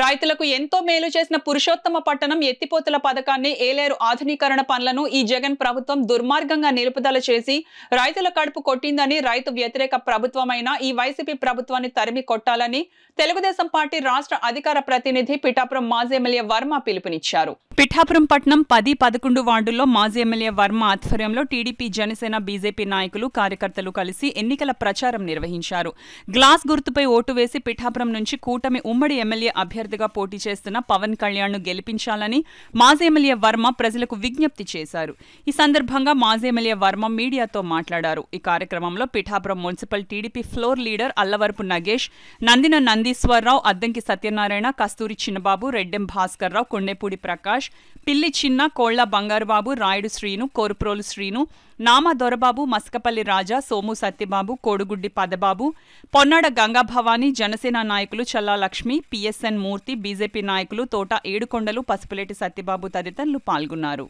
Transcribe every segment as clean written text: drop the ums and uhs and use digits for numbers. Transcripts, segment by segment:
రైతులకు ఎంతో మేలు చేసిన పురుషోత్తమ పట్టణం ఎత్తిపోతల పథకాన్ని ఏలేరు ఆధునీకరణ పనులను ఈ జగన్ ప్రభుత్వం దుర్మార్గంగా నిలుపుదల చేసి రైతుల కడుపు కొట్టిందని రైతు వ్యతిరేక ప్రభుత్వమైన ఈ వైసీపీ ప్రభుత్వాన్ని తరిమి కొట్టాలని తెలుగుదేశం పార్టీ రాష్ట్ర అధికార ప్రతినిధి పిఠాపురం మాజీ ఎమ్మెల్యే వర్మ పిలుపునిచ్చారు. పిఠాపురం పట్టణం 10-11 వార్డుల్లో మాజీ ఎమ్మెల్యే వర్మ ఆధ్వర్యంలో టీడీపీ, జనసేన, బీజేపీ నాయకులు, కార్యకర్తలు కలిసి ఎన్నికల ప్రచారం నిర్వహించారు. గ్లాస్ గుర్తుపై ఓటు వేసి పిఠాపురం నుంచి కూటమి ఉమ్మడి ఎమ్మెల్యే అభ్యర్థిగా పోటీ చేస్తున్న పవన్ కళ్యాణ్ను గెలిపించాలని మాజీ ఎమ్మెల్యే వర్మ ప్రజలకు విజ్ఞప్తి చేశారు. ఈ సందర్భంగా మాజీ ఎమ్మెల్యే వర్మ మీడియాతో మాట్లాడారు. ఈ కార్యక్రమంలో Pithapuram municipal TDP floor leader Allavarapu Nagesh, Nandina Nandeeswararao, Addanki Satyanarayana, Kasturi Chinnababu, Reddem Bhaskarrao, Kondepudi Prakash, Pilli Chinna, కోళ్ల బంగారుబాబు, రాయుడు శ్రీను, కోరుప్రోలు శ్రీను, నామా దొరబాబు, మస్కపల్లి రాజా, సోము సత్యబాబు, కోడుగుడ్డి పదబాబు, పొన్నాడ గంగాభవాని, జనసేన నాయకులు చల్లా లక్ష్మి, పిఎస్ఎన్ మూర్తి, బీజేపీ నాయకులు తోట ఏడుకొండలు, పసుపులేటి సత్యబాబు తదితరులు పాల్గొన్నారు.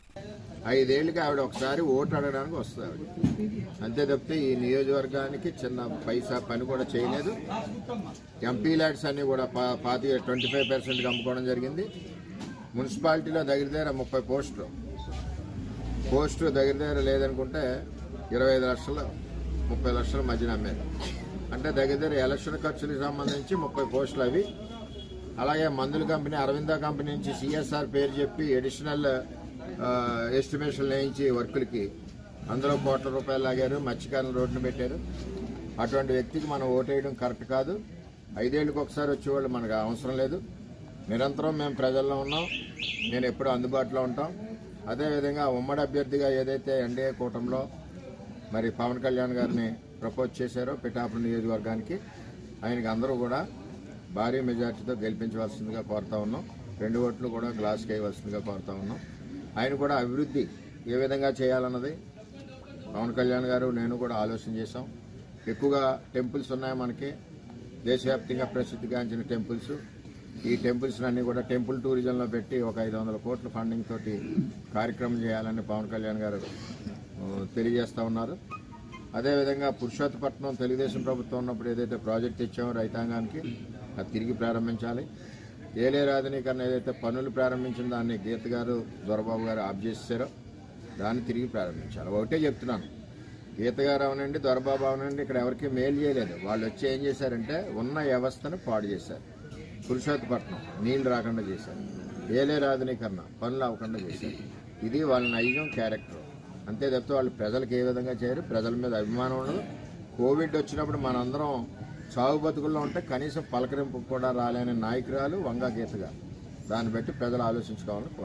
5 ఏళ్ళకి ఆవిడ ఒకసారి ఓటు అడగడానికి వస్తారు. అంతే తప్పితే ఈ నియోజకవర్గానికి చిన్న పైసా పని కూడా చేయలేదు. ఎంపీ ల్యాడ్స్ అన్ని కూడా 25% అమ్ముకోవడం జరిగింది. మున్సిపాలిటీలో దగ్గర 30 పోస్టులు దగ్గర లేదనుకుంటే 25 లక్షలు 30 లక్షల మధ్యన అమ్మారు. అంటే దగ్గర ఎలక్షన్ ఖర్చులకు సంబంధించి 30 పోస్టులు అవి. అలాగే మందుల కంపెనీ అరవింద కంపెనీ నుంచి సిఎస్ఆర్ పేరు చెప్పి అడిషనల్ ఎస్టిమేషన్ వేయించి వర్కులకి అందులో కోట్ల రూపాయలు లాగారు. మత్స్యకారుల రోడ్డును పెట్టారు. అటువంటి వ్యక్తికి మనం ఓటేయడం కరెక్ట్ కాదు. 5 ఏళ్ళకి ఒకసారి వచ్చేవాళ్ళు మనకు అవసరం లేదు. నిరంతరం మేము ప్రజల్లో ఉన్నాం. నేను ఎప్పుడూ అందుబాటులో ఉంటాం. అదేవిధంగా ఉమ్మడి అభ్యర్థిగా ఏదైతే ఎన్డీఏ కూటమిలో మరి పవన్ కళ్యాణ్ గారిని ప్రపోజ్ చేశారో పిఠాపురం నియోజకవర్గానికి, ఆయనకి అందరూ కూడా భారీ మెజార్టీతో గెలిపించవలసిందిగా కోరుతా ఉన్నాం. 2 ఓట్లు కూడా గ్లాస్కి వేయవలసిందిగా కోరుతా ఉన్నాం. ఆయన కూడా అభివృద్ధి ఏ విధంగా చేయాలన్నది పవన్ కళ్యాణ్ గారు నేను కూడా ఆలోచన చేశాం. ఎక్కువగా టెంపుల్స్ ఉన్నాయి మనకి, దేశవ్యాప్తంగా ప్రసిద్ధిగాంచిన టెంపుల్స్. ఈ టెంపుల్స్ అన్ని కూడా టెంపుల్ టూరిజంలో పెట్టి ఒక 500 కోట్ల ఫండింగ్ తోటి కార్యక్రమం చేయాలని పవన్ కళ్యాణ్ గారు తెలియజేస్తూ ఉన్నారు. అదేవిధంగా పురుషోత్తపట్నం తెలుగుదేశం ప్రభుత్వం ఉన్నప్పుడు ఏదైతే ప్రాజెక్ట్ ఇచ్చామో రైతాంగానికి అది తిరిగి ప్రారంభించాలి. ఏలేరు ఆధునీకరణ ఏదైతే పనులు ప్రారంభించిన దాన్ని గీత గారు, దొరబాబు గారు ఆఫ్ చేశారో దాన్ని తిరిగి ప్రారంభించాలి. ఒకటే చెప్తున్నాను, గీత గారు అవనండి, దొరబాబు అవనండి, ఇక్కడ ఎవరికి మేలు చేయలేదు. వాళ్ళు వచ్చి ఏం చేశారంటే ఉన్న వ్యవస్థను పాడు చేశారు. పురుషోత్తపట్నం నీళ్లు రాకుండా చేశారు. ఏలేరు ఆధునీకరణ పనులు అవ్వకుండా చేశారు. ఇది వాళ్ళ నైజం, క్యారెక్టర్. అంతే తప్పితే వాళ్ళు ప్రజలకు ఏ విధంగా చేయరు. ప్రజల మీద అభిమానం ఉండదు. కోవిడ్ వచ్చినప్పుడు మనందరం సాగు బతుకుల్లో ఉంటే కనీసం పలకరింపు కూడా రాలేని నాయకురాలు వంగా గీత గారు. దాన్ని బట్టి ప్రజలు ఆలోచించుకోవాలని